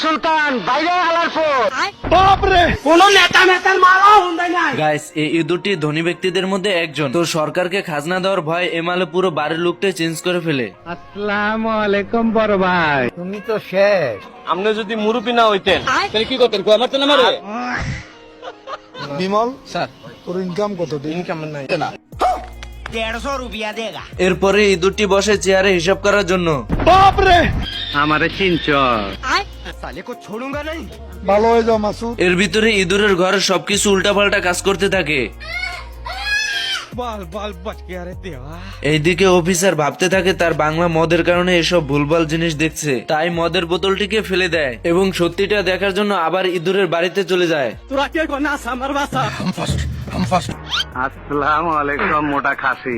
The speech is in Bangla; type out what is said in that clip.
সুলতান বাইরে হালার পর গাইস এই ইঁদুরটি ধনী ব্যক্তিদের মধ্যে একজন। তো সরকারকে খাজনা দেওয়ার ভয় এমালে পুরো বাড়ির লুকটাই চেঞ্জ করে ফেলে। আসসালামু আলাইকুম বড় ভাই, তুমি তো শেষ। আপনি যদি মুরব্বী না হইতেন তাহলে কি করতেন? আমার তো না মারে। বিমল স্যার তোর ইনকাম কত? ইনকাম নাই না। এরপরে ইঁদুরটি বসে চেয়ারে হিসাব করার জন্য। আমারে চিনচ? ভালো হয়ে যাও মাসুদ। এর ভিতরে ইঁদুরের ঘরে সবকিছু উল্টাপাল্টা কাজ করতে থাকে। এইদিকে অফিসার ভাবতে থাকে তার বাংলা মদের কারণে এসব ভুলভাল জিনিস দেখছে, তাই মদের বোতলটিকে ফেলে দেয় এবং সত্যিটা দেখার জন্য আবার ইঁদুরের বাড়িতে চলে যায়। আসসালামু আলাইকুম মোটা খাসি।